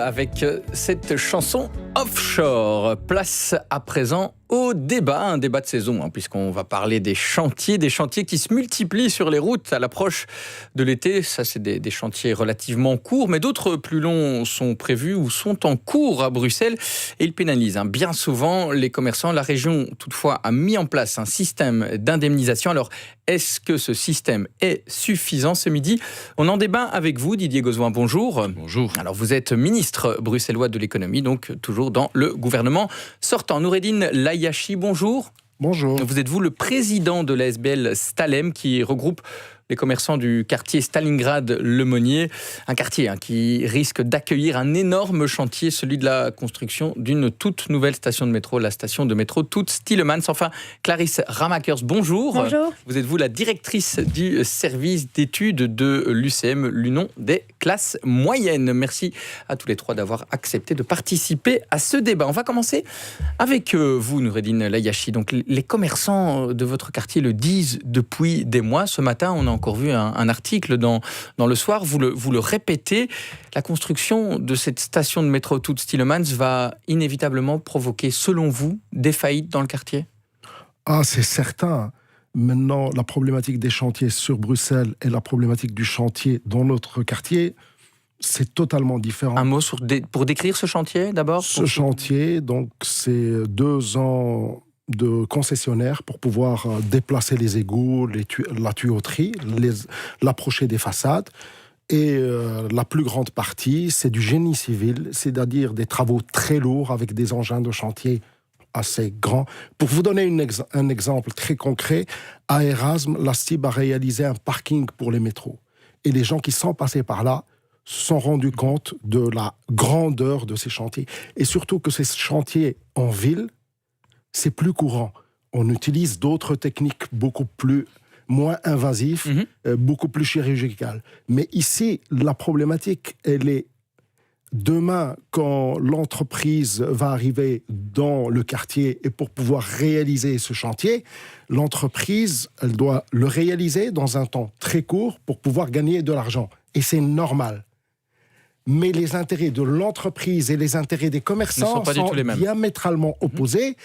avec cette chanson Offshore. Place à présent au débat, un débat de saison, puisqu'on va parler des chantiers qui se multiplient sur les routes à l'approche de l'été. Ça, c'est des chantiers relativement courts, mais d'autres plus longs sont prévus ou sont en cours à Bruxelles et ils pénalisent bien souvent les commerçants. La région, toutefois, a mis en place un système d'indemnisation. Alors, est-ce que ce système est suffisant ce midi? On en débat avec vous, Didier Gauzoin, bonjour. Bonjour. Alors, vous êtes ministre bruxellois de l'économie, donc toujours dans le gouvernement sortant. Noureddine Layachi, bonjour. Bonjour. Vous êtes le président de la SBL Stalem qui regroupe les commerçants du quartier Stalingrad-Lemonnier, un quartier qui risque d'accueillir un énorme chantier, celui de la construction d'une toute nouvelle station de métro, la station de métro Toots-Thielemans. Enfin, Clarisse Ramakers, bonjour. Bonjour. Vous êtes la directrice du service d'études de l'UCM, l'Union des classes moyennes. Merci à tous les trois d'avoir accepté de participer à ce débat. On va commencer avec vous, Noureddine Layachi. Donc, les commerçants de votre quartier le disent depuis des mois. Ce matin, on a encore vu un article dans Le Soir, vous le répétez, la construction de cette station de métro Toots-Thielemans va inévitablement provoquer, selon vous, des faillites dans le quartier? Ah, c'est certain. Maintenant, la problématique des chantiers sur Bruxelles et la problématique du chantier dans notre quartier, c'est totalement différent. Un mot pour décrire ce chantier, d'abord? Ce chantier, donc, c'est 2 ans de concessionnaire pour pouvoir déplacer les égouts, la tuyauterie, l'approcher des façades. Et la plus grande partie, c'est du génie civil, c'est-à-dire des travaux très lourds avec des engins de chantier assez grands. Pour vous donner un exemple très concret, à Erasme, la STIB a réalisé un parking pour les métros. Et les gens qui sont passés par là se sont rendus compte de la grandeur de ces chantiers. Et surtout que ces chantiers en ville, c'est plus courant. On utilise d'autres techniques moins invasives, beaucoup plus chirurgicales. Mais ici, la problématique, elle est demain, quand l'entreprise va arriver dans le quartier et pour pouvoir réaliser ce chantier, l'entreprise, elle doit le réaliser dans un temps très court pour pouvoir gagner de l'argent. Et c'est normal. Mais les intérêts de l'entreprise et les intérêts des commerçants sont diamétralement opposés.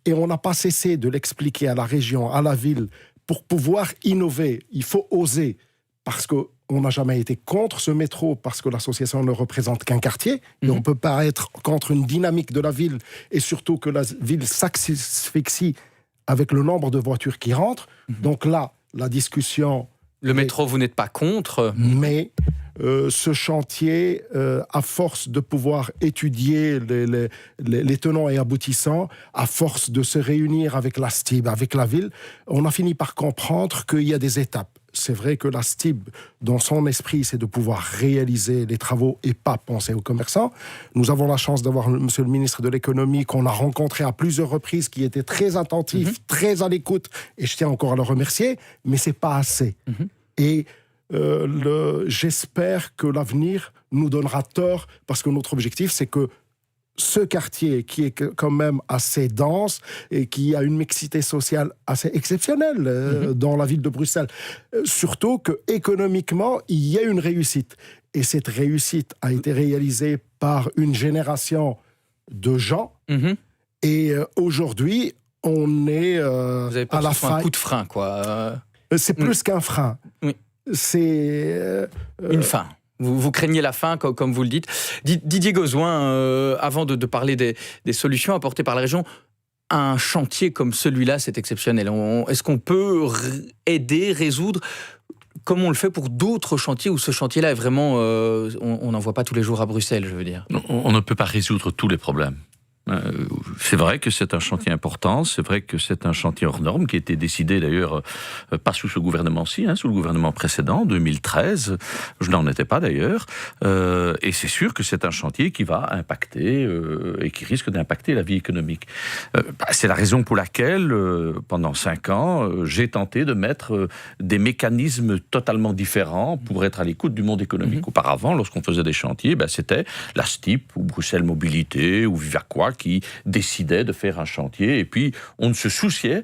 Et on n'a pas cessé de l'expliquer à la région, à la ville, pour pouvoir innover. Il faut oser, parce qu'on n'a jamais été contre ce métro, parce que l'association ne représente qu'un quartier, et on ne peut pas être contre une dynamique de la ville, et surtout que la ville s'asphyxie avec le nombre de voitures qui rentrent. Donc là, la discussion... Le métro, vous n'êtes pas contre? Mais... ce chantier, à force de pouvoir étudier les tenants et aboutissants, à force de se réunir avec la STIB, avec la ville, on a fini par comprendre qu'il y a des étapes. C'est vrai que la STIB, dans son esprit, c'est de pouvoir réaliser les travaux et pas penser aux commerçants. Nous avons la chance d'avoir monsieur le ministre de l'économie qu'on a rencontré à plusieurs reprises, qui était très attentif, très à l'écoute, et je tiens encore à le remercier, mais c'est pas assez. Et j'espère que l'avenir nous donnera tort, parce que notre objectif, c'est que ce quartier, qui est quand même assez dense et qui a une mixité sociale assez exceptionnelle dans la ville de Bruxelles, surtout qu'économiquement, il y a une réussite. Et cette réussite a été réalisée par une génération de gens. Et aujourd'hui, on est Vous avez pas à la fin. Un coup de frein, quoi. C'est plus qu'un frein. Oui. C'est une fin. Vous craignez la fin, comme vous le dites. Didier Gauzoin, avant de parler des solutions apportées par la région, un chantier comme celui-là, c'est exceptionnel. Est-ce qu'on peut aider, résoudre, comme on le fait pour d'autres chantiers où ce chantier-là est vraiment... on n'en voit pas tous les jours à Bruxelles, je veux dire. On ne peut pas résoudre tous les problèmes. C'est vrai que c'est un chantier important, c'est vrai que c'est un chantier hors norme qui a été décidé d'ailleurs pas sous ce gouvernement-ci, sous le gouvernement précédent, 2013, je n'en étais pas d'ailleurs, et c'est sûr que c'est un chantier qui va impacter et qui risque d'impacter la vie économique. C'est la raison pour laquelle, pendant 5 ans, j'ai tenté de mettre des mécanismes totalement différents pour être à l'écoute du monde économique. Auparavant, lorsqu'on faisait des chantiers, c'était la STIB ou Bruxelles Mobilité ou Vivaquois qui décidait décidait de faire un chantier, et puis on ne se souciait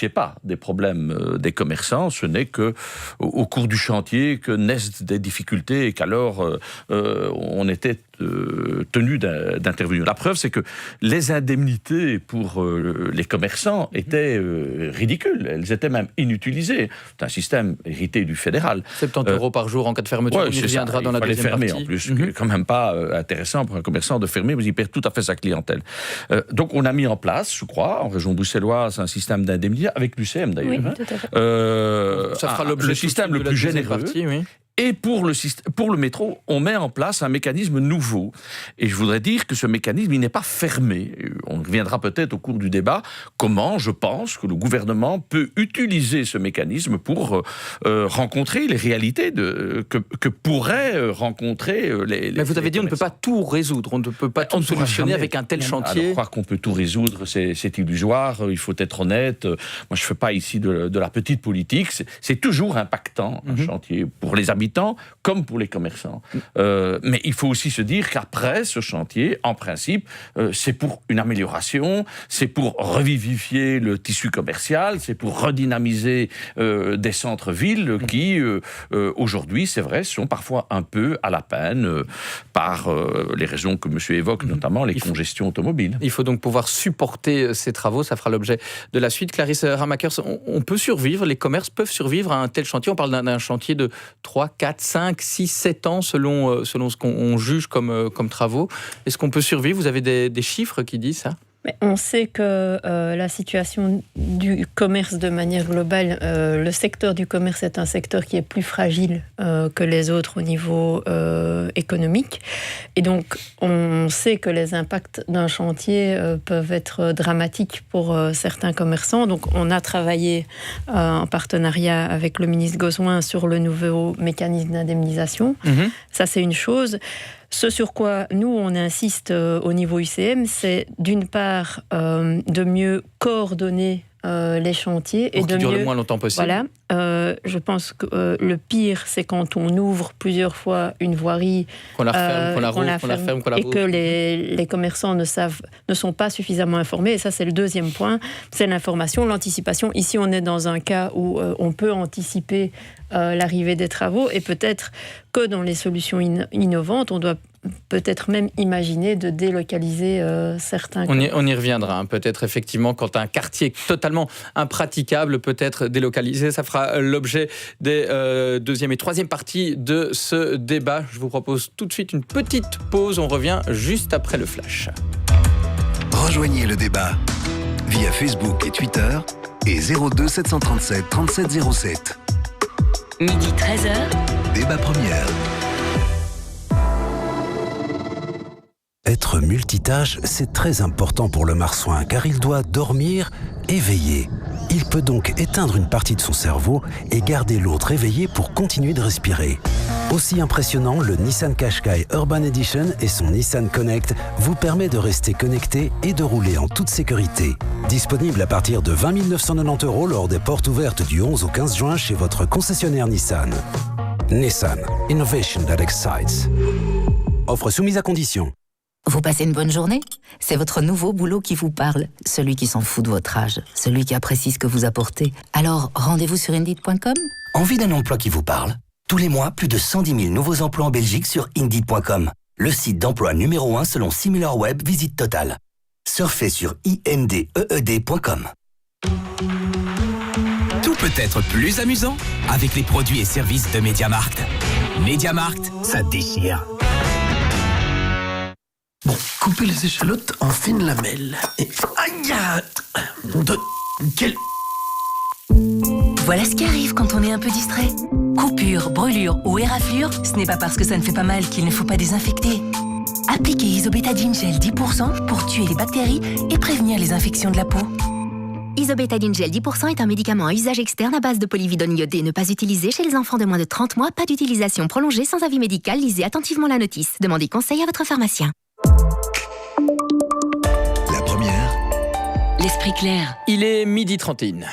pas des problèmes des commerçants. Ce n'est que au cours du chantier que naissent des difficultés et qu'alors on était tenu d'intervenir. La preuve, c'est que les indemnités pour les commerçants étaient ridicules. Elles étaient même inutilisées. C'est un système hérité du fédéral. 70 euros par jour en cas de fermeture, on y reviendra dans la deuxième fermer, partie. En plus, c'est quand même pas intéressant pour un commerçant de fermer, mais il perd tout à fait sa clientèle. Donc on a mis en place, je crois, en région bruxelloise, un système d'indemnité, avec l'UCM d'ailleurs. Oui, tout à fait. Ça fera l'objet le système le plus généreux. Partie, oui. Et pour le métro, on met en place un mécanisme nouveau. Et je voudrais dire que ce mécanisme, il n'est pas fermé. On reviendra peut-être au cours du débat comment, je pense, que le gouvernement peut utiliser ce mécanisme pour rencontrer les réalités que pourraient rencontrer les... Mais vous avez dit on ne peut pas tout résoudre, on ne peut pas tout solutionner avec un tel chantier. Alors, croire qu'on peut tout résoudre, c'est illusoire, il faut être honnête. Moi, je ne fais pas ici de la petite politique. C'est toujours impactant, un chantier, pour les habitants comme pour les commerçants. Mais il faut aussi se dire qu'après ce chantier, en principe, c'est pour une amélioration, c'est pour revivifier le tissu commercial, c'est pour redynamiser des centres-villes qui, aujourd'hui, c'est vrai, sont parfois un peu à la peine par les raisons que monsieur évoque, notamment les congestions automobiles. Il faut donc pouvoir supporter ces travaux, ça fera l'objet de la suite. Clarisse Ramakers, on peut survivre, les commerces peuvent survivre à un tel chantier. On parle d'un chantier de 3, 4, 5, 6, 7 ans selon ce qu'on juge comme travaux. Est-ce qu'on peut survivre ? Vous avez des chiffres qui disent ça ? Mais on sait que la situation du commerce de manière globale, le secteur du commerce est un secteur qui est plus fragile que les autres au niveau économique. Et donc, on sait que les impacts d'un chantier peuvent être dramatiques pour certains commerçants. Donc, on a travaillé en partenariat avec le ministre Gosselin sur le nouveau mécanisme d'indemnisation. Ça, c'est une chose. Ce sur quoi nous, on insiste au niveau UCM, c'est d'une part de mieux coordonner les chantiers pour et de dure mieux le moins longtemps possible. Voilà, je pense que le pire, c'est quand on ouvre plusieurs fois une voirie, qu'on la referme, qu'on la referme, qu'on la et rouvre. que les commerçants ne sont pas suffisamment informés. Et ça, c'est le deuxième point, c'est l'information, l'anticipation. Ici, on est dans un cas où on peut anticiper l'arrivée des travaux, et peut-être que dans les solutions innovantes, on doit peut-être même imaginer de délocaliser certains... On y reviendra, peut-être effectivement quand un quartier est totalement impraticable, peut-être délocalisé. Ça fera l'objet des deuxième et troisième parties de ce débat. Je vous propose tout de suite une petite pause. On revient juste après le flash. Rejoignez le débat via Facebook et Twitter et 02 737 37 07. Midi 13h. Débat première. Être multitâche, c'est très important pour le marsouin car il doit dormir et veiller. Il peut donc éteindre une partie de son cerveau et garder l'autre éveillé pour continuer de respirer. Aussi impressionnant, le Nissan Qashqai Urban Edition et son Nissan Connect vous permet de rester connecté et de rouler en toute sécurité. Disponible à partir de 20 990 € lors des portes ouvertes du 11 au 15 juin chez votre concessionnaire Nissan. Nissan, innovation that excites. Offre soumise à conditions. Vous passez une bonne journée ? C'est votre nouveau boulot qui vous parle, celui qui s'en fout de votre âge, celui qui apprécie ce que vous apportez. Alors, rendez-vous sur Indeed.com. Envie d'un emploi qui vous parle ? Tous les mois, plus de 110 000 nouveaux emplois en Belgique sur Indeed.com. Le site d'emploi numéro 1 selon SimilarWeb Visite Total. Surfez sur indeed.com. Tout peut être plus amusant avec les produits et services de MediaMarkt. MediaMarkt, ça déchire. Bon, coupez les échalotes en fines lamelles. Et... Aïe! Quel... Voilà ce qui arrive quand on est un peu distrait. Coupure, brûlure ou éraflure, ce n'est pas parce que ça ne fait pas mal qu'il ne faut pas désinfecter. Appliquez Isobétadine Gel 10% pour tuer les bactéries et prévenir les infections de la peau. Isobétadine Gel 10% est un médicament à usage externe à base de polyvidone iodé. Ne pas utiliser chez les enfants de moins de 30 mois. Pas d'utilisation prolongée sans avis médical. Lisez attentivement la notice. Demandez conseil à votre pharmacien. La première. L'esprit clair. Il est 12h31.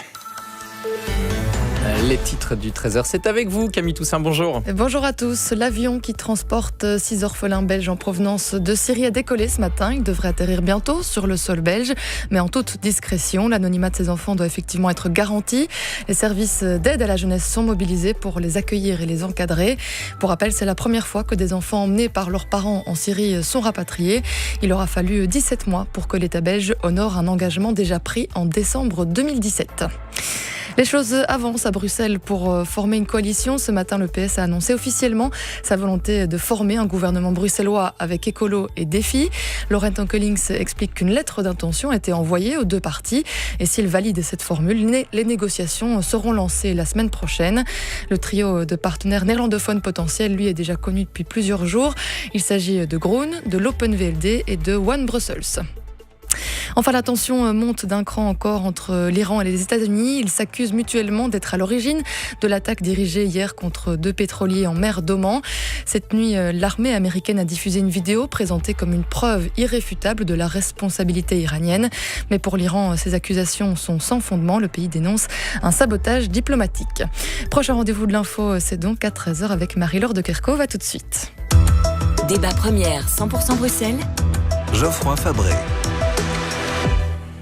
Les titres du 13h, c'est avec vous, Camille Toussaint, bonjour. Bonjour à tous. L'avion qui transporte 6 orphelins belges en provenance de Syrie a décollé ce matin. Il devrait atterrir bientôt sur le sol belge, mais en toute discrétion. L'anonymat de ces enfants doit effectivement être garanti. Les services d'aide à la jeunesse sont mobilisés pour les accueillir et les encadrer. Pour rappel, c'est la première fois que des enfants emmenés par leurs parents en Syrie sont rapatriés. Il aura fallu 17 mois pour que l'État belge honore un engagement déjà pris en décembre 2017. Les choses avancent à Bruxelles pour former une coalition. Ce matin, le PS a annoncé officiellement sa volonté de former un gouvernement bruxellois avec Écolo et Défi. Laurent Ankelings explique qu'une lettre d'intention a été envoyée aux deux partis. Et s'ils valident cette formule, les négociations seront lancées la semaine prochaine. Le trio de partenaires néerlandophones potentiels, lui, est déjà connu depuis plusieurs jours. Il s'agit de Groen, de l'Open VLD et de One Brussels. Enfin, la tension monte d'un cran encore entre l'Iran et les États-Unis. Ils s'accusent mutuellement d'être à l'origine de l'attaque dirigée hier contre 2 pétroliers en mer d'Oman. Cette nuit, l'armée américaine a diffusé une vidéo présentée comme une preuve irréfutable de la responsabilité iranienne. Mais pour l'Iran, ces accusations sont sans fondement. Le pays dénonce un sabotage diplomatique. Prochain rendez-vous de l'info, c'est donc à 13h avec Marie-Laure de Kerkhove. À tout de suite. Débat première 100% Bruxelles. Geoffroy Fabré.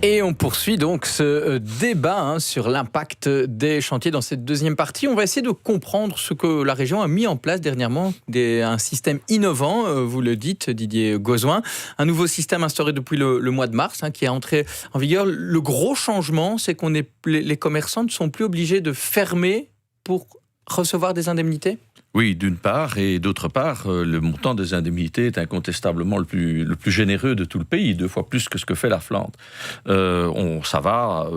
Et on poursuit donc ce débat sur l'impact des chantiers dans cette deuxième partie. On va essayer de comprendre ce que la région a mis en place dernièrement, un système innovant, vous le dites Didier Gauzoin, un nouveau système instauré depuis le mois de mars qui est entré en vigueur. Le gros changement, c'est qu'on les commerçants ne sont plus obligés de fermer pour recevoir des indemnités ? Oui, d'une part, et d'autre part, le montant des indemnités est incontestablement le plus généreux de tout le pays, 2 fois plus que ce que fait la Flandre. Ça va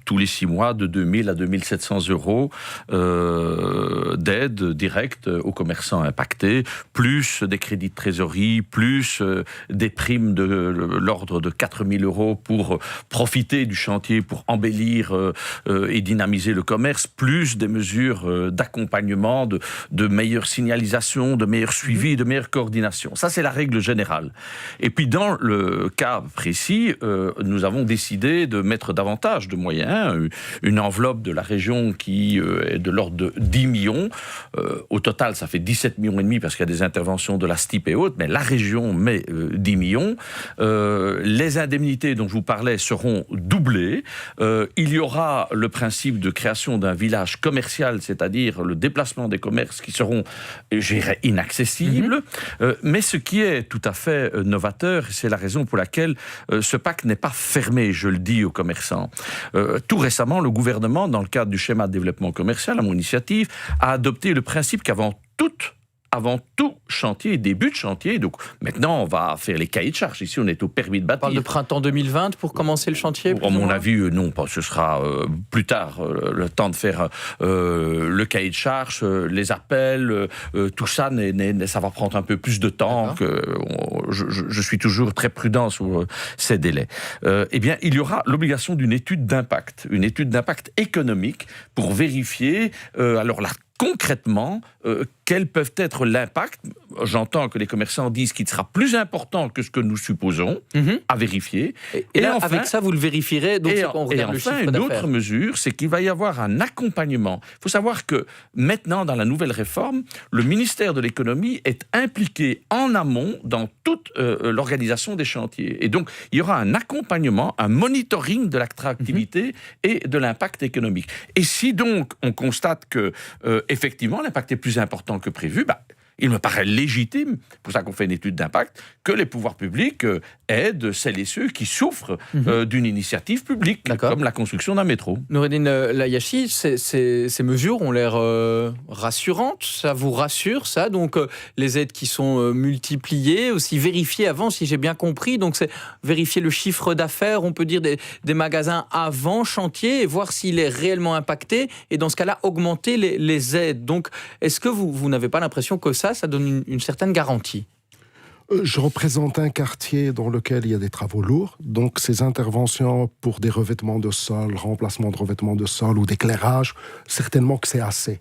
tous les 6 mois de 2000 à 2700 euros d'aide directe aux commerçants impactés, plus des crédits de trésorerie, plus des primes de l'ordre de 4000 euros pour profiter du chantier, pour embellir et dynamiser le commerce, plus des mesures d'accompagnement, de meilleure signalisation, de meilleur suivi, de meilleure coordination. Ça, c'est la règle générale. Et puis, dans le cas précis, nous avons décidé de mettre davantage de moyens, une enveloppe de la région qui est de l'ordre de 10 millions. Au total, ça fait 17 millions et demi parce qu'il y a des interventions de la STIP et autres, mais la région met 10 millions. Les indemnités dont je vous parlais seront doublées. Il y aura le principe de création d'un village commercial, c'est-à-dire le déplacement des commerces qui seront, je dirais, inaccessibles. Mais ce qui est tout à fait novateur, c'est la raison pour laquelle ce pacte n'est pas fermé, je le dis aux commerçants. Tout récemment, le gouvernement, dans le cadre du schéma de développement commercial, à mon initiative, a adopté le principe qu'avant tout chantier, début de chantier, donc maintenant on va faire les cahiers de charges. Ici on est au permis de bâtir. On parle de printemps 2020 pour commencer le chantier? À mon avis, non, ce sera plus tard, le temps de faire le cahier de charges, les appels, tout ça, ça va prendre un peu plus de temps. Je suis toujours très prudent sur ces délais. Eh bien, il y aura l'obligation d'une étude d'impact économique pour vérifier, concrètement, quels peuvent être l'impact. J'entends que les commerçants disent qu'il sera plus important que ce que nous supposons, à vérifier. Et là, enfin, avec ça, vous le vérifierez, donc on regarde le chiffre d'affaires. Une autre mesure, c'est qu'il va y avoir un accompagnement. Il faut savoir que maintenant, dans la nouvelle réforme, le ministère de l'économie est impliqué en amont dans toute l'organisation des chantiers. Et donc, il y aura un accompagnement, un monitoring de l'attractivité et de l'impact économique. Et si donc on constate que effectivement l'impact est plus important que prévu, il me paraît légitime, pour ça qu'on fait une étude d'impact, que les pouvoirs publics aident celles et ceux qui souffrent d'une initiative publique, comme la construction d'un métro. Noureddine Layachi, ces mesures ont l'air rassurantes, ça vous rassure, ça? Donc les aides qui sont multipliées, aussi vérifiées avant, si j'ai bien compris, donc c'est vérifier le chiffre d'affaires, on peut dire des magasins avant chantier, et voir s'il est réellement impacté, et dans ce cas-là, augmenter les aides. Donc est-ce que vous n'avez pas l'impression que ça donne une certaine garantie? Je représente un quartier dans lequel il y a des travaux lourds, donc ces interventions pour des revêtements de sol, remplacement de revêtements de sol ou d'éclairage, certainement que c'est assez.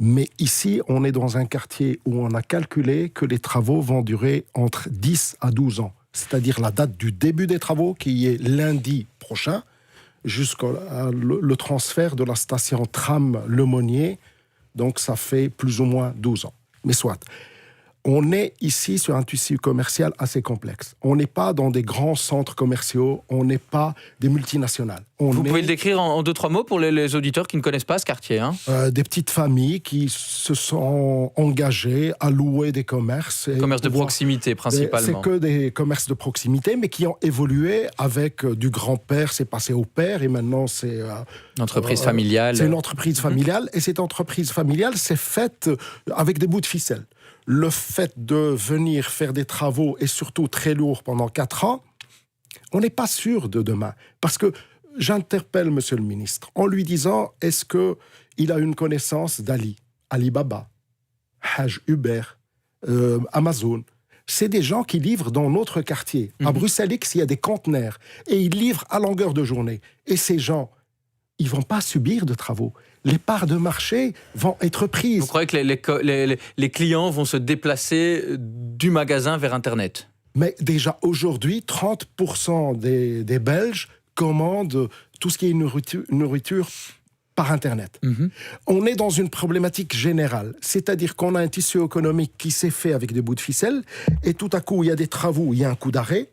Mais ici, on est dans un quartier où on a calculé que les travaux vont durer entre 10 à 12 ans. C'est-à-dire la date du début des travaux, qui est lundi prochain, jusqu'au le transfert de la station tram Le Monnier. Donc ça fait plus ou moins 12 ans. Mais soit. On est ici sur un tissu commercial assez complexe. On n'est pas dans des grands centres commerciaux, on n'est pas des multinationales. Vous pouvez le décrire en 2-3 mots pour les auditeurs qui ne connaissent pas ce quartier, hein. Des petites familles qui se sont engagées à louer des commerces. Commerces de proximité principalement. C'est que des commerces de proximité, mais qui ont évolué avec du grand-père, c'est passé au père, et maintenant c'est... une entreprise familiale. C'est une entreprise familiale, et cette entreprise familiale s'est faite avec des bouts de ficelle. Le fait de venir faire des travaux, et surtout très lourds pendant 4 ans, on n'est pas sûr de demain. Parce que j'interpelle Monsieur le ministre en lui disant, est-ce qu'il a une connaissance d'Ali, Alibaba, Hajj Uber, Amazon? C'est des gens qui livrent dans notre quartier. À Bruxelles X, il y a des conteneurs, et ils livrent à longueur de journée. Et ces gens, ils ne vont pas subir de travaux. Les parts de marché vont être prises. Vous croyez que les clients vont se déplacer du magasin vers Internet? Mais déjà aujourd'hui, 30% des Belges commandent tout ce qui est nourriture par Internet. On est dans une problématique générale. C'est-à-dire qu'on a un tissu économique qui s'est fait avec des bouts de ficelle, et tout à coup, il y a des travaux, il y a un coup d'arrêt.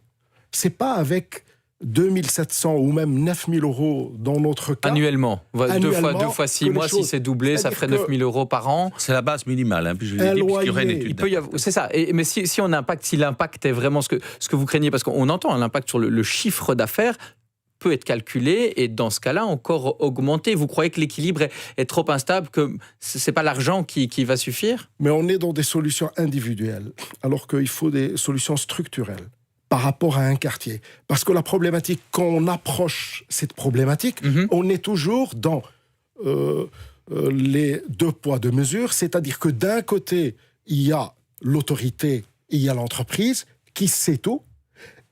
C'est pas avec 2700 ou même 9000 euros dans notre cas. Annuellement. 2 fois 6 mois, si c'est doublé, ça ferait 9000 euros par an. C'est la base minimale, hein, puis je l'ai dit, puisqu'il y aurait une étude. C'est ça. Mais si l'impact est vraiment ce que vous craignez, parce qu'on entend l'impact sur le chiffre d'affaires, peut être calculé et dans ce cas-là encore augmenté. Vous croyez que l'équilibre est trop instable, que c'est pas l'argent qui va suffire? Mais on est dans des solutions individuelles, alors qu'il faut des solutions structurelles par rapport à un quartier. Parce que la problématique, quand on approche cette problématique, on est toujours dans les 2 poids 2 mesures, c'est-à-dire que d'un côté, il y a l'autorité, il y a l'entreprise qui sait tout,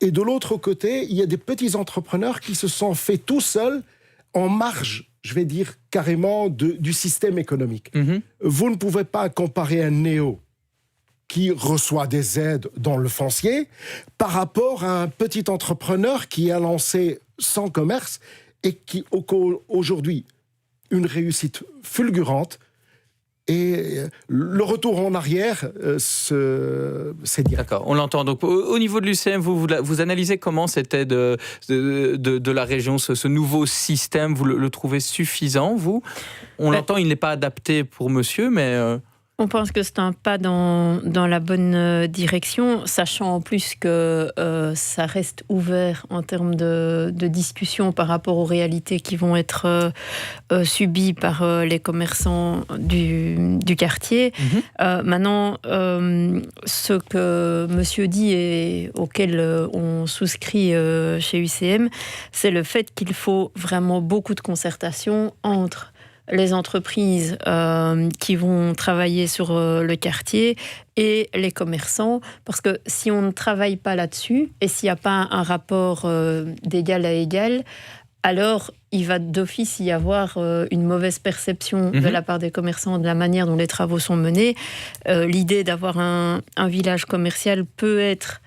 et de l'autre côté, il y a des petits entrepreneurs qui se sont faits tout seuls en marge, je vais dire carrément, du système économique. Vous ne pouvez pas comparer un néo qui reçoit des aides dans le foncier par rapport à un petit entrepreneur qui a lancé son commerce et qui, aujourd'hui, une réussite fulgurante. Et le retour en arrière, c'est direct. D'accord, on l'entend. Donc, au niveau de l'UCM, vous analysez comment cette aide de la région, ce nouveau système, vous le trouvez suffisant, vous? On l'entend, il n'est pas adapté pour monsieur, mais... On pense que c'est un pas dans la bonne direction, sachant en plus que ça reste ouvert en termes de discussion par rapport aux réalités qui vont être subies par les commerçants du quartier. Maintenant, ce que monsieur dit et auquel on souscrit chez UCM, c'est le fait qu'il faut vraiment beaucoup de concertation entre les entreprises qui vont travailler sur le quartier et les commerçants, parce que si on ne travaille pas là-dessus, et s'il n'y a pas un rapport d'égal à égal, alors il va d'office y avoir une mauvaise perception de la part des commerçants de la manière dont les travaux sont menés. L'idée d'avoir un village commercial peut être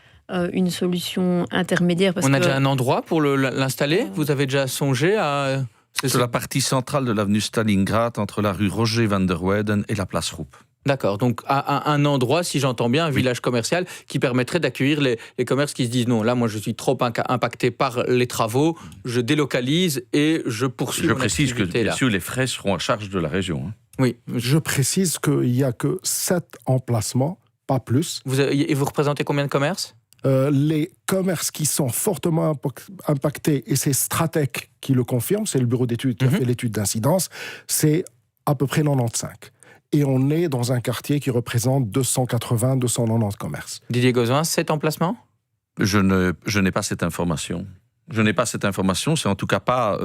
une solution intermédiaire. On a déjà un endroit pour l'installer? Vous avez déjà songé à... C'est la partie centrale de l'avenue Stalingrad, entre la rue Roger van der Weyden et la place Roup. D'accord, donc à un endroit, si j'entends bien, un village commercial qui permettrait d'accueillir les commerces qui se disent non, là moi je suis trop impacté par les travaux, je délocalise et je poursuis mon activité. Je précise que bien sûr les frais seront à charge de la région. Hein. Oui. Je précise qu'il n'y a que 7 emplacements, pas plus. Et vous représentez combien de commerces ? Les commerces qui sont fortement impactés, et c'est Stratec qui le confirme, c'est le bureau d'études qui a fait l'étude d'incidence, c'est à peu près 95. Et on est dans un quartier qui représente 280-290 commerces. Didier Gauzin, 7 emplacements ? Je n'ai pas cette information. Je n'ai pas cette information, c'est en tout cas pas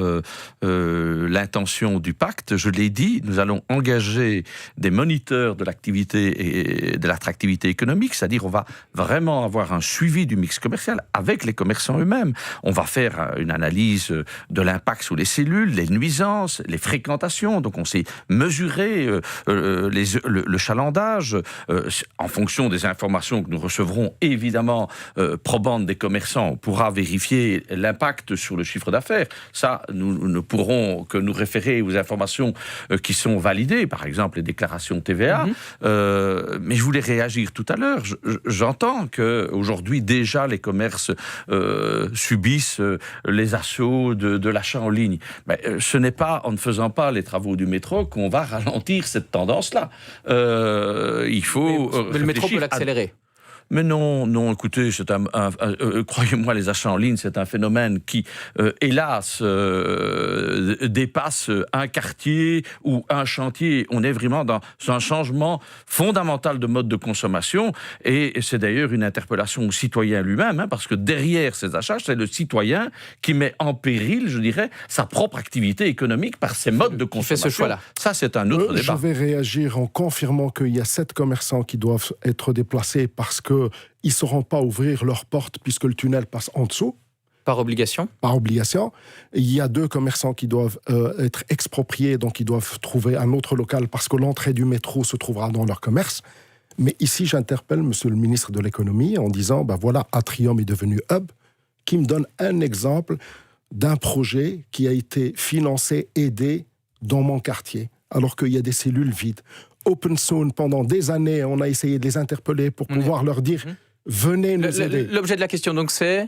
l'intention du pacte. Je l'ai dit, nous allons engager des moniteurs de l'activité et de l'attractivité économique, c'est-à-dire on va vraiment avoir un suivi du mix commercial avec les commerçants eux-mêmes. On va faire une analyse de l'impact sur les cellules, les nuisances, les fréquentations. Donc on sait mesurer le chalandage en fonction des informations que nous recevrons, évidemment, probantes des commerçants. On pourra vérifier l'impact d'impact sur le chiffre d'affaires. Ça, nous ne pourrons que nous référer aux informations qui sont validées, par exemple les déclarations TVA. Mais je voulais réagir tout à l'heure. J'entends qu'aujourd'hui, déjà, les commerces subissent les assauts de l'achat en ligne. Mais ce n'est pas en ne faisant pas les travaux du métro qu'on va ralentir cette tendance-là. Il faut mais le métro peut l'accélérer. Mais non, écoutez, croyez-moi, les achats en ligne, c'est un phénomène qui, hélas, dépasse un quartier ou un chantier. On est vraiment dans un changement fondamental de mode de consommation, et c'est d'ailleurs une interpellation au citoyen lui-même, parce que derrière ces achats, c'est le citoyen qui met en péril, je dirais, sa propre activité économique par ses modes de consommation. Qui fait ce choix-là. Ça, c'est un autre débat. Je vais réagir en confirmant qu'il y a 7 commerçants qui doivent être déplacés parce qu'ils ne sauront pas ouvrir leurs portes puisque le tunnel passe en dessous. Par obligation. Par obligation. Il y a 2 commerçants qui doivent être expropriés, donc ils doivent trouver un autre local parce que l'entrée du métro se trouvera dans leur commerce. Mais ici, j'interpelle monsieur le ministre de l'économie en disant, voilà, Atrium est devenu hub, qui me donne un exemple d'un projet qui a été financé, aidé dans mon quartier, alors qu'il y a des cellules vides. OpenSoon, pendant des années, on a essayé de les interpeller pour pouvoir leur dire « Venez nous aider ». L'objet de la question, donc, c'est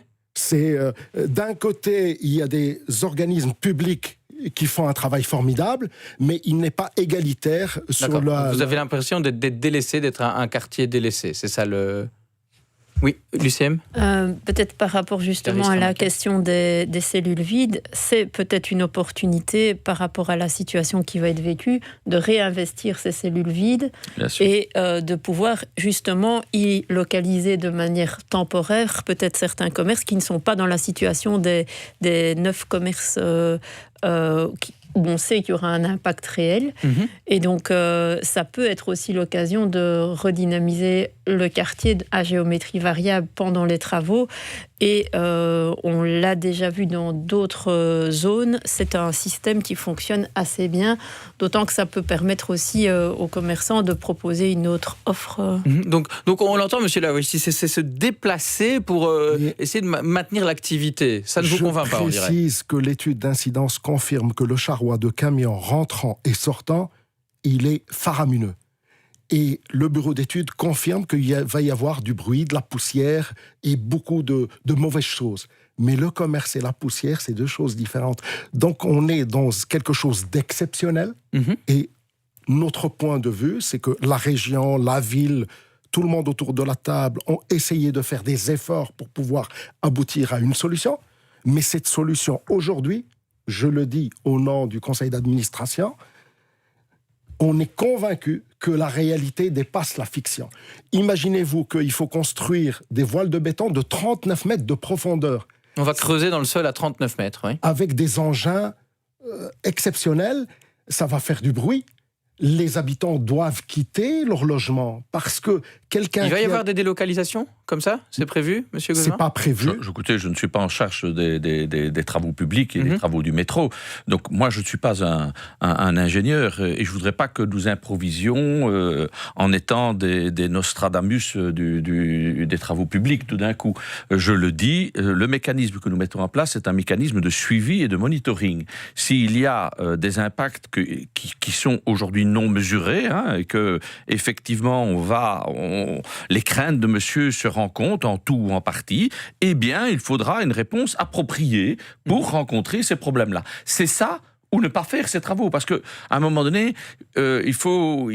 d'un côté, il y a des organismes publics qui font un travail formidable, mais il n'est pas égalitaire sur la... Vous avez l'impression d'être délaissé, d'être un quartier délaissé, c'est ça le... Oui, Luciem. Peut-être par rapport justement à la question des cellules vides, c'est peut-être une opportunité par rapport à la situation qui va être vécue de réinvestir ces cellules vides et de pouvoir justement y localiser de manière temporaire peut-être certains commerces qui ne sont pas dans la situation des 9 commerces où on sait qu'il y aura un impact réel. Et donc, ça peut être aussi l'occasion de redynamiser le quartier à géométrie variable pendant les travaux. Et on l'a déjà vu dans d'autres zones. C'est un système qui fonctionne assez bien, d'autant que ça peut permettre aussi aux commerçants de proposer une autre offre. Donc on l'entend, monsieur Laouechi, c'est se déplacer pour essayer de maintenir l'activité. Ça ne vous convainc pas, on dirait. Je précise que l'étude d'incidence confirme que le charroi de camions rentrant et sortant, il est faramineux. Et le bureau d'études confirme qu'il va y avoir du bruit, de la poussière et beaucoup de mauvaises choses. Mais le commerce et la poussière, c'est 2 choses différentes. Donc on est dans quelque chose d'exceptionnel. Et notre point de vue, c'est que la région, la ville, tout le monde autour de la table ont essayé de faire des efforts pour pouvoir aboutir à une solution. Mais cette solution, aujourd'hui, je le dis au nom du conseil d'administration, on est convaincu que la réalité dépasse la fiction. Imaginez-vous qu'il faut construire des voiles de béton de 39 mètres de profondeur. On va creuser dans le sol à 39 mètres, oui. Avec des engins exceptionnels, ça va faire du bruit. Les habitants doivent quitter leur logement parce que quelqu'un... Il va y avoir des délocalisations comme ça? C'est prévu, monsieur Gauvin? C'est pas prévu. Écoutez, je ne suis pas en charge des travaux publics et des travaux du métro. Donc moi, je ne suis pas un ingénieur et je ne voudrais pas que nous improvisions en étant des Nostradamus des travaux publics tout d'un coup. Je le dis, le mécanisme que nous mettons en place, c'est un mécanisme de suivi et de monitoring. S'il y a des impacts qui sont aujourd'hui non mesurés, et que effectivement les craintes de monsieur se rencontrent en tout ou en partie, eh bien il faudra une réponse appropriée pour rencontrer ces problèmes-là. C'est ça, ou ne pas faire ces travaux, parce qu'à un moment donné, il faut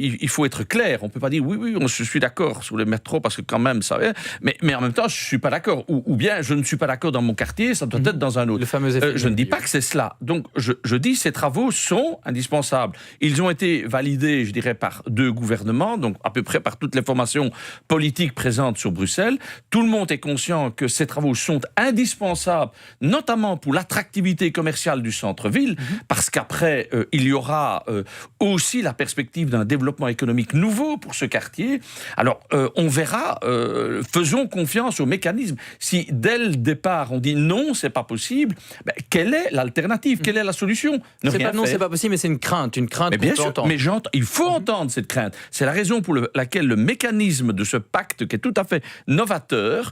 être clair. On ne peut pas dire oui, je suis d'accord sur le métro, parce que quand même, ça va, mais en même temps, je ne suis pas d'accord. Ou bien, je ne suis pas d'accord dans mon quartier, ça doit être dans un autre. Le fameux effet je ne dis pas que c'est cela. Donc, je dis ces travaux sont indispensables. Ils ont été validés, je dirais, par 2 gouvernements, donc à peu près par toutes les formations politiques présentes sur Bruxelles. Tout le monde est conscient que ces travaux sont indispensables, notamment pour l'attractivité commerciale du centre-ville, parce parce qu'après, il y aura aussi la perspective d'un développement économique nouveau pour ce quartier. Alors, on verra, faisons confiance aux mécanismes. Si dès le départ, on dit non, c'est pas possible, quelle est l'alternative? Quelle est la solution? Non, c'est pas possible, mais c'est une crainte mais bien sûr, mais il faut entendre cette crainte. C'est la raison pour laquelle le mécanisme de ce pacte, qui est tout à fait novateur,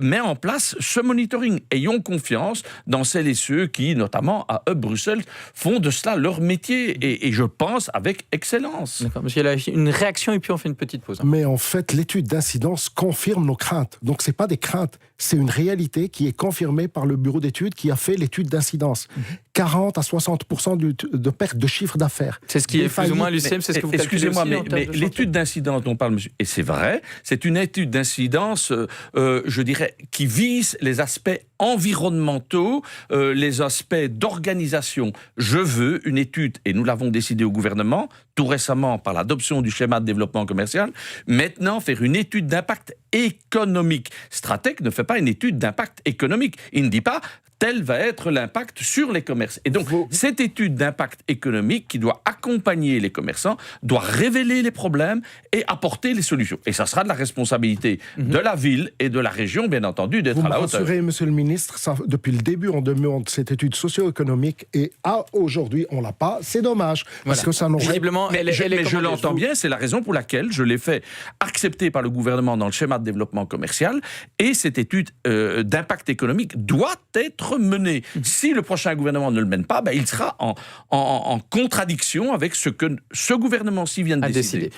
met en place ce monitoring. Ayons confiance dans celles et ceux qui, notamment à Hub Bruxelles, font de cela leur métier, et je pense avec excellence. D'accord, monsieur, là, une réaction et puis on fait une petite pause. Mais en fait, l'étude d'incidence confirme nos craintes. Donc, ce n'est pas des craintes, c'est une réalité qui est confirmée par le bureau d'études qui a fait l'étude d'incidence. 40 à 60% de perte de chiffre d'affaires. C'est ce qui est plus ou moins l'UCM, c'est ce que vous calculez aussi. Excusez-moi, mais l'étude d'incidence dont on parle, monsieur, et c'est vrai, c'est une étude d'incidence, je dirais, qui vise les aspects environnementaux, les aspects d'organisation. Je veux une étude, et nous l'avons décidé au gouvernement, tout récemment par l'adoption du schéma de développement commercial, maintenant faire une étude d'impact économique. Stratec ne fait pas une étude d'impact économique. Il ne dit pas tel va être l'impact sur les commerces. Et donc, cette étude d'impact économique qui doit accompagner les commerçants, doit révéler les problèmes et apporter les solutions. Et ça sera de la responsabilité de la ville et de la région, bien entendu, d'être à la hauteur. Vous me rassurez, monsieur le ministre, ça, depuis le début, on demande cette étude socio-économique et aujourd'hui, on l'a pas. C'est dommage. Parce que ça n'aurait... Visiblement, mais je l'entends bien, c'est la raison pour laquelle je l'ai fait accepter par le gouvernement dans le schéma de développement commercial, et cette étude d'impact économique doit être menée. Si le prochain gouvernement ne le mène pas, il sera en contradiction avec ce que ce gouvernement-ci vient de décider.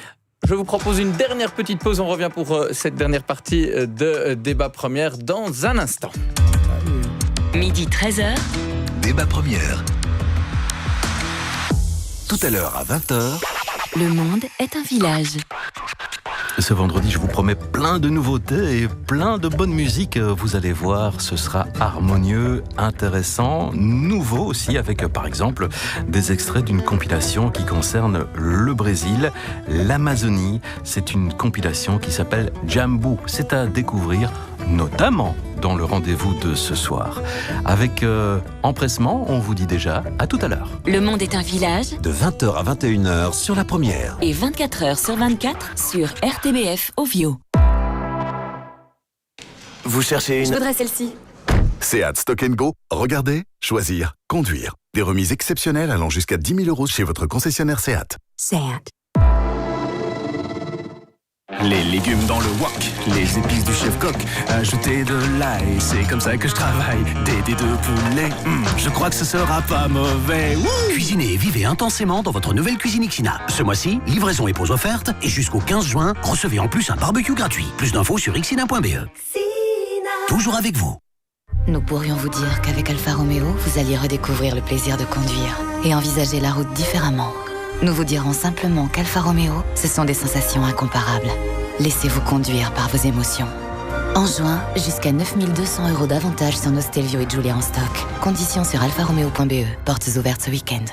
Je vous propose une dernière petite pause. On revient pour cette dernière partie de Débat Première dans un instant. Midi 13h. Débat Première. Tout à l'heure à 20h. Le monde est un village. Ce vendredi, je vous promets plein de nouveautés et plein de bonne musique. Vous allez voir, ce sera harmonieux, intéressant, nouveau aussi, avec par exemple des extraits d'une compilation qui concerne le Brésil, l'Amazonie. C'est une compilation qui s'appelle Jambu. C'est à découvrir notamment dans le rendez-vous de ce soir. Avec empressement, on vous dit déjà à tout à l'heure. Le monde est un village. De 20h à 21h sur la première. Et 24h sur 24 sur RTBF Ovio. Vous cherchez une... Je voudrais celle-ci. Seat Stop & Go. Regardez, choisir, conduire. Des remises exceptionnelles allant jusqu'à 10 000 € chez votre concessionnaire Seat. Seat. Les légumes dans le wok, les épices du chef-coq, ajouter de l'ail, c'est comme ça que je travaille. Des dés de poulet, je crois que ce sera pas mauvais. Cuisinez et vivez intensément dans votre nouvelle cuisine Ixina. Ce mois-ci, livraison et pause offerte, et jusqu'au 15 juin, recevez en plus un barbecue gratuit. Plus d'infos sur ixina.be. Toujours avec vous. Nous pourrions vous dire qu'avec Alfa Romeo, vous alliez redécouvrir le plaisir de conduire et envisager la route différemment. Nous vous dirons simplement qu'Alfa Romeo, ce sont des sensations incomparables. Laissez-vous conduire par vos émotions. En juin, jusqu'à 9 200 € d'avantages sur nos Stelvio et Giulia en stock. Conditions sur alfaromeo.be. Portes ouvertes ce week-end.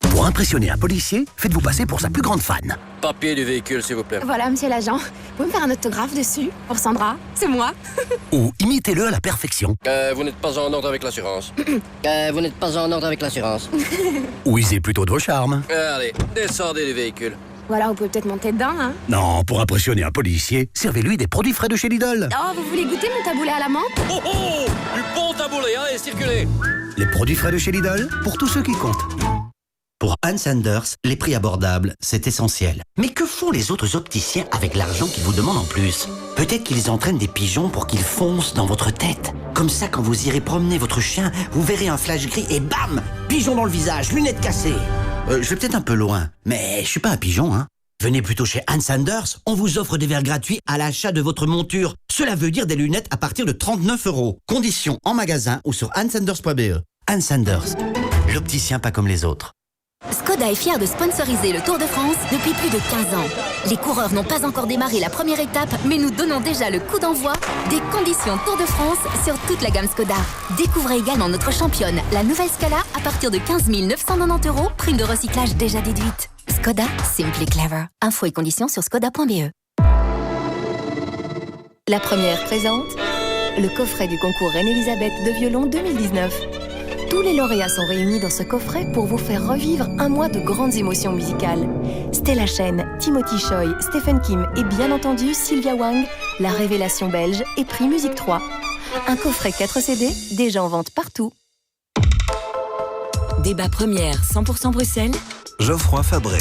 Pour impressionner un policier, faites-vous passer pour sa plus grande fan. Papier du véhicule, s'il vous plaît. Voilà, monsieur l'agent. Vous pouvez me faire un autographe dessus? Pour Sandra, c'est moi. Ou imitez-le à la perfection. Vous n'êtes pas en ordre avec l'assurance. Vous n'êtes pas en ordre avec l'assurance. Ou usez plutôt de vos charmes. Allez, descendez du véhicule. Voilà, vous pouvez peut-être monter dedans, hein. Non, pour impressionner un policier, servez-lui des produits frais de chez Lidl. Oh, vous voulez goûter mon taboulé à la menthe? Oh oh, du bon taboulé, allez, circulez. Les produits frais de chez Lidl, pour tous ceux qui comptent. Pour Hans Sanders, les prix abordables, c'est essentiel. Mais que font les autres opticiens avec l'argent qu'ils vous demandent en plus? Peut-être qu'ils entraînent des pigeons pour qu'ils foncent dans votre tête. Comme ça, quand vous irez promener votre chien, vous verrez un flash gris et bam! Pigeon dans le visage, lunettes cassées. Je vais peut-être un peu loin, mais je suis pas un pigeon, hein. Venez plutôt chez Hans Sanders, on vous offre des verres gratuits à l'achat de votre monture. Cela veut dire des lunettes à partir de 39 €. Conditions en magasin ou sur hansanders.be. Hans Sanders, l'opticien pas comme les autres. Skoda est fier de sponsoriser le Tour de France depuis plus de 15 ans. Les coureurs n'ont pas encore démarré la première étape, mais nous donnons déjà le coup d'envoi des conditions Tour de France sur toute la gamme Skoda. Découvrez également notre championne, la nouvelle Scala, à partir de 15 990 €, prime de recyclage déjà déduite. Skoda, simply clever. Infos et conditions sur skoda.be. La première présente le coffret du concours Reine-Elisabeth de violon 2019. Tous les lauréats sont réunis dans ce coffret pour vous faire revivre un mois de grandes émotions musicales. Stella Chen, Timothy Choi, Stephen Kim et bien entendu Sylvia Wang, la révélation belge et Prix Musique 3. Un coffret 4 CD, déjà en vente partout. Débat première 100% Bruxelles. Geoffroy Fabré.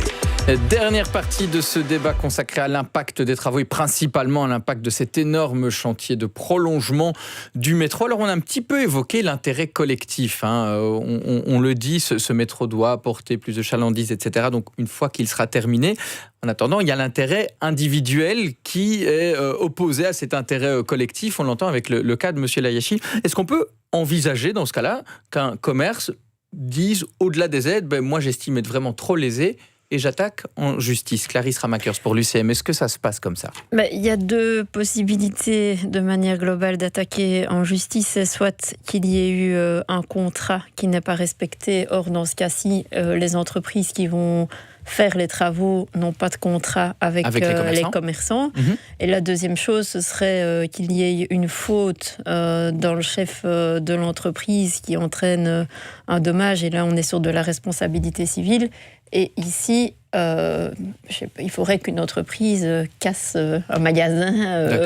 Dernière partie de ce débat consacré à l'impact des travaux et principalement à l'impact de cet énorme chantier de prolongement du métro. Alors on a un petit peu évoqué l'intérêt collectif. On le dit, ce métro doit apporter plus de chalandise, etc. Donc une fois qu'il sera terminé, en attendant, il y a l'intérêt individuel qui est opposé à cet intérêt collectif. On l'entend avec le cas de M. Layachi. Est-ce qu'on peut envisager dans ce cas-là qu'un commerce dise au-delà des aides, moi j'estime être vraiment trop lésé et j'attaque en justice? Clarisse Ramakers pour l'UCM, est-ce que ça se passe comme ça? Il y a deux possibilités de manière globale d'attaquer en justice. C'est soit qu'il y ait eu un contrat qui n'est pas respecté. Or, dans ce cas-ci, les entreprises qui vont faire les travaux n'ont pas de contrat avec les commerçants. Et la deuxième chose, ce serait qu'il y ait une faute dans le chef de l'entreprise qui entraîne un dommage. Et là, on est sur de la responsabilité civile. Et ici, il faudrait qu'une entreprise casse un magasin,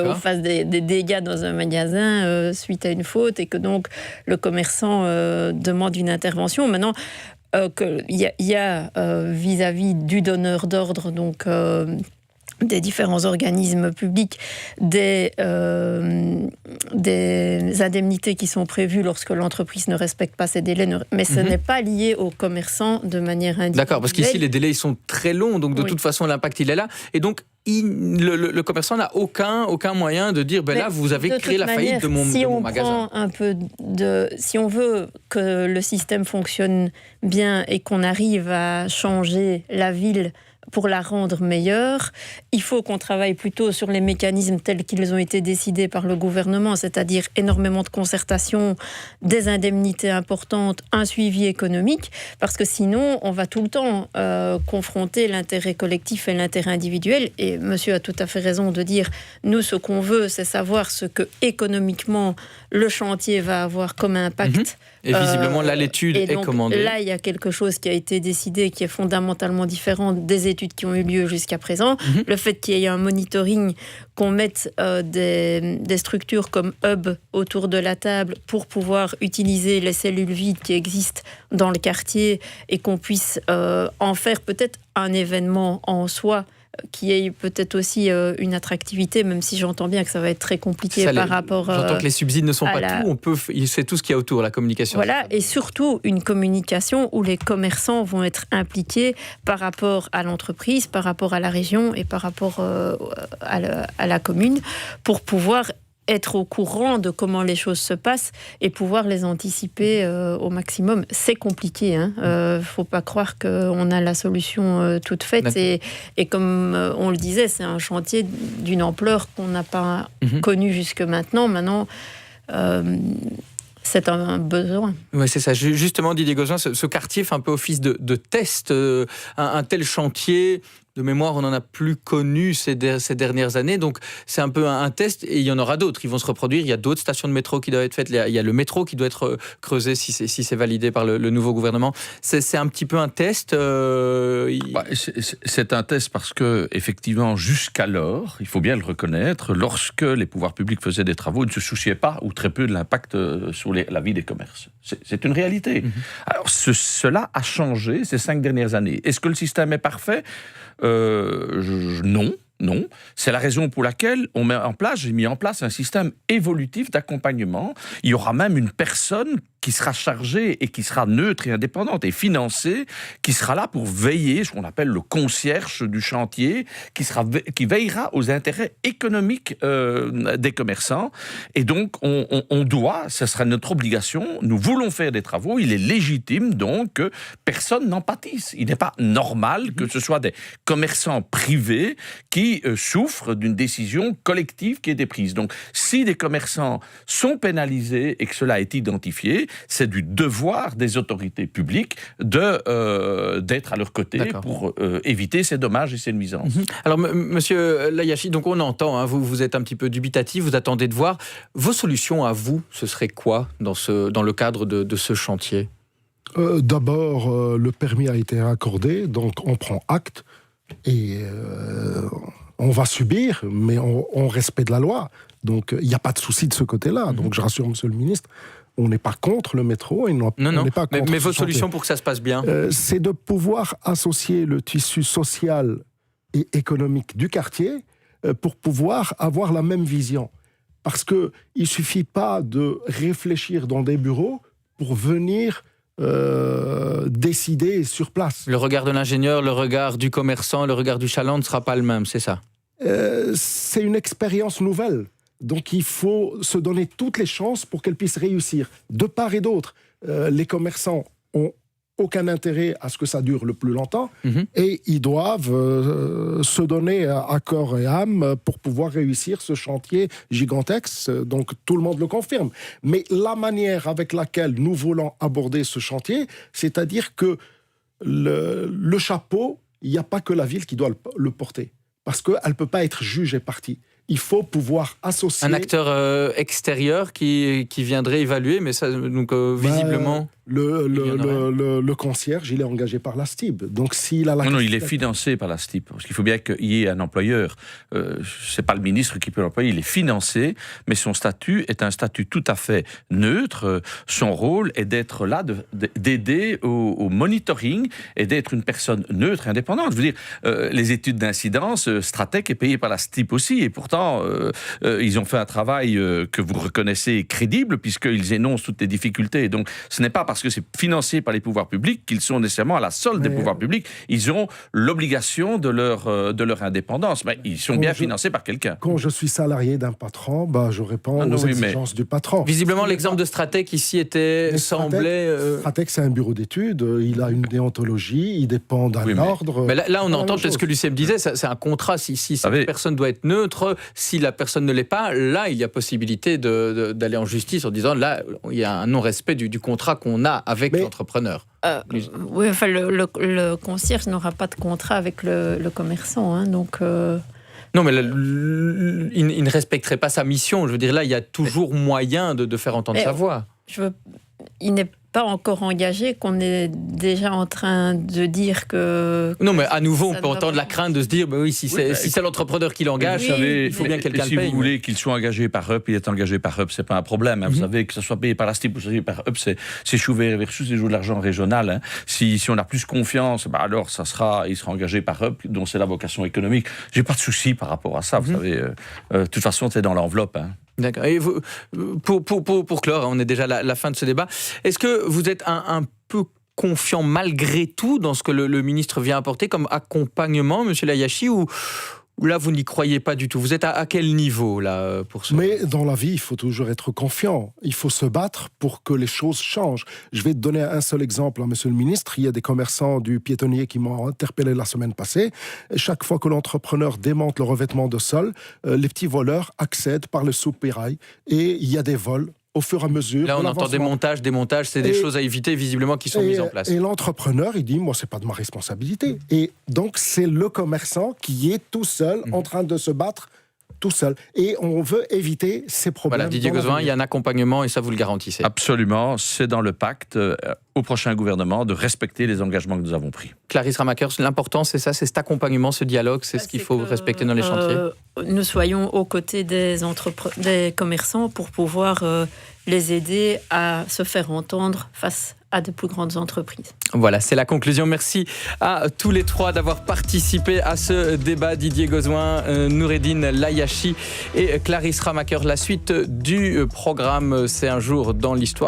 ou fasse des dégâts dans un magasin suite à une faute, et que donc le commerçant demande une intervention. Maintenant, il y a vis-à-vis du donneur d'ordre, donc des différents organismes publics, des indemnités qui sont prévues lorsque l'entreprise ne respecte pas ces délais, mais ce n'est pas lié aux commerçants de manière individuelle. D'accord, parce qu'ici les délais ils sont très longs, donc de toute façon l'impact il est là, et donc le commerçant n'a aucun moyen de dire là vous avez créé la faillite de mon magasin. Si on veut que le système fonctionne bien et qu'on arrive à changer la ville pour la rendre meilleure, il faut qu'on travaille plutôt sur les mécanismes tels qu'ils ont été décidés par le gouvernement, c'est-à-dire énormément de concertation, des indemnités importantes, un suivi économique, parce que sinon, on va tout le temps confronter l'intérêt collectif et l'intérêt individuel. Et monsieur a tout à fait raison de dire, nous, ce qu'on veut, c'est savoir ce que économiquement le chantier va avoir comme impact. Et visiblement, là, l'étude est commandée. Là, il y a quelque chose qui a été décidé qui est fondamentalement différent des études qui ont eu lieu jusqu'à présent. Le fait qu'il y ait un monitoring, qu'on mette des structures comme Hub autour de la table pour pouvoir utiliser les cellules vides qui existent dans le quartier et qu'on puisse en faire peut-être un événement en soi qui ait peut-être aussi une attractivité, même si j'entends bien que ça va être très compliqué par rapport... J'entends que les subsides ne sont pas tout, c'est tout ce qu'il y a autour, la communication. Voilà, et surtout une communication où les commerçants vont être impliqués par rapport à l'entreprise, par rapport à la région et par rapport à la commune, pour pouvoir être au courant de comment les choses se passent et pouvoir les anticiper au maximum. C'est compliqué, faut pas croire qu'on a la solution toute faite. Et comme on le disait, c'est un chantier d'une ampleur qu'on n'a pas connue jusque maintenant. Maintenant, c'est un besoin. Oui, c'est ça. Justement, Didier Gozin, ce quartier fait un peu office de test. Un tel chantier, de mémoire, on n'en a plus connu ces dernières années. Donc, c'est un peu un test. Et il y en aura d'autres. Ils vont se reproduire. Il y a d'autres stations de métro qui doivent être faites. Il y a le métro qui doit être creusé si c'est validé par le nouveau gouvernement. C'est un petit peu un test. C'est un test parce que, effectivement, jusqu'alors, il faut bien le reconnaître, lorsque les pouvoirs publics faisaient des travaux, ils ne se souciaient pas ou très peu de l'impact sur la vie des commerces. C'est une réalité. Alors, cela a changé ces 5 dernières années. Est-ce que le système est parfait ? Non. C'est la raison pour laquelle j'ai mis en place un système évolutif d'accompagnement. Il y aura même une personne qui sera chargée et qui sera neutre et indépendante et financée, qui sera là pour veiller, ce qu'on appelle le concierge du chantier, qui veillera aux intérêts économiques des commerçants. Et donc, on doit, ce sera notre obligation, nous voulons faire des travaux, il est légitime donc que personne n'en pâtisse. Il n'est pas normal que ce soit des commerçants privés qui souffrent d'une décision collective qui a été prise. Donc, si des commerçants sont pénalisés et que cela est identifié, c'est du devoir des autorités publiques d'être à leur côté pour éviter ces dommages et ces nuisances. Alors, monsieur Layachi, donc on entend, vous êtes un petit peu dubitatif, vous attendez de voir. Vos solutions à vous, ce serait quoi dans le cadre de ce chantier ? D'abord, le permis a été accordé, donc on prend acte et on va subir, mais on respecte la loi. Donc il n'y a pas de souci de ce côté-là. Donc je rassure Monsieur le ministre, on n'est pas contre le métro et on n'est pas contre mais vos solutions pour que ça se passe bien, c'est de pouvoir associer le tissu social et économique du quartier pour pouvoir avoir la même vision. Parce qu'il ne suffit pas de réfléchir dans des bureaux pour venir décider sur place. Le regard de l'ingénieur, le regard du commerçant, le regard du chaland ne sera pas le même, c'est ça? C'est une expérience nouvelle. Donc il faut se donner toutes les chances pour qu'elle puisse réussir. De part et d'autre, les commerçants ont aucun intérêt à ce que ça dure le plus longtemps et ils doivent se donner à corps et âme pour pouvoir réussir ce chantier gigantesque. Donc tout le monde le confirme. Mais la manière avec laquelle nous voulons aborder ce chantier, c'est-à-dire que le chapeau, il n'y a pas que la ville qui doit le porter. Parce qu'elle ne peut pas être juge et partie. Il faut pouvoir associer... Un acteur extérieur qui viendrait évaluer, mais ça, donc, visiblement... Le concierge, il est engagé par la STIB. Donc, s'il a la non, il est financé par la STIB. Parce qu'il faut bien qu'il y ait un employeur. C'est pas le ministre qui peut l'employer, il est financé, mais son statut est un statut tout à fait neutre. Son rôle est d'être là, d'aider au monitoring et d'être une personne neutre et indépendante. Je veux dire, les études d'incidence, Stratec est payé par la STIB aussi, et pourtant, ils ont fait un travail que vous reconnaissez crédible, puisqu'ils énoncent toutes les difficultés. Donc, ce n'est pas parce que c'est financé par les pouvoirs publics qu'ils sont nécessairement à la solde des pouvoirs publics. Ils ont l'obligation de leur indépendance. Mais ils sont bien financés par quelqu'un. Quand je suis salarié d'un patron, je réponds aux exigences du patron. Visiblement, l'exemple de Stratec ici semblait... Stratec, c'est un bureau d'études, il a une déontologie, il dépend d'un ordre... Mais là, on entend peut-être ce que Lucien disait, c'est un contrat. Si cette personne doit être neutre, si la personne ne l'est pas, là, il y a possibilité d'aller en justice en disant, là, il y a un non-respect du contrat qu'on a avec l'entrepreneur. Oui, enfin, le concierge n'aura pas de contrat avec le commerçant, donc... Non, mais il ne respecterait pas sa mission. Je veux dire, là, il y a toujours moyen de faire entendre sa voix. Il n'est pas encore engagé, qu'on est déjà en train de dire que... Non, mais à nouveau, on peut entendre la crainte de se dire, si c'est l'entrepreneur qui l'engage, il faut bien que quelqu'un le paye. Si vous voulez qu'il soit engagé par UP, il est engagé par UP, c'est pas un problème. Vous savez, que ce soit payé par la STIB ou payé par UP, c'est chouvé versus les jeux de l'argent régional. Si on a plus confiance, alors il sera engagé par UP, dont c'est la vocation économique. J'ai pas de souci par rapport à ça, vous savez. De toute façon, c'est dans l'enveloppe. D'accord. Et vous, pour clore, on est déjà à la fin de ce débat, est-ce que vous êtes un peu confiant malgré tout dans ce que le ministre vient apporter comme accompagnement, monsieur Layachi, ou là vous n'y croyez pas du tout? Vous êtes à quel niveau là pour ça? Mais dans la vie, il faut toujours être confiant. Il faut se battre pour que les choses changent. Je vais te donner un seul exemple, monsieur le ministre. Il y a des commerçants du piétonnier qui m'ont interpellé la semaine passée. Chaque fois que l'entrepreneur démonte le revêtement de sol, les petits voleurs accèdent par le soupirail et il y a des vols au fur et à mesure. Là, on entend démontage, c'est des choses à éviter visiblement qui sont mises en place. Et l'entrepreneur, il dit, moi, c'est pas de ma responsabilité. Et donc, c'est le commerçant qui est tout seul en train de se battre tout seul. Et on veut éviter ces problèmes. Voilà, Didier Gozouin, il y a un accompagnement et ça, vous le garantissez. Absolument, c'est dans le pacte au prochain gouvernement de respecter les engagements que nous avons pris. Clarisse Ramaker, l'important, c'est ça, c'est cet accompagnement, ce dialogue, c'est ce qu'il faut respecter dans les chantiers. Nous soyons aux côtés des commerçants pour pouvoir les aider à se faire entendre face à de plus grandes entreprises. Voilà, c'est la conclusion. Merci à tous les trois d'avoir participé à ce débat. Didier Gozouin, Noureddine Layachi et Clarisse Ramaker. La suite du programme, c'est un jour dans l'histoire.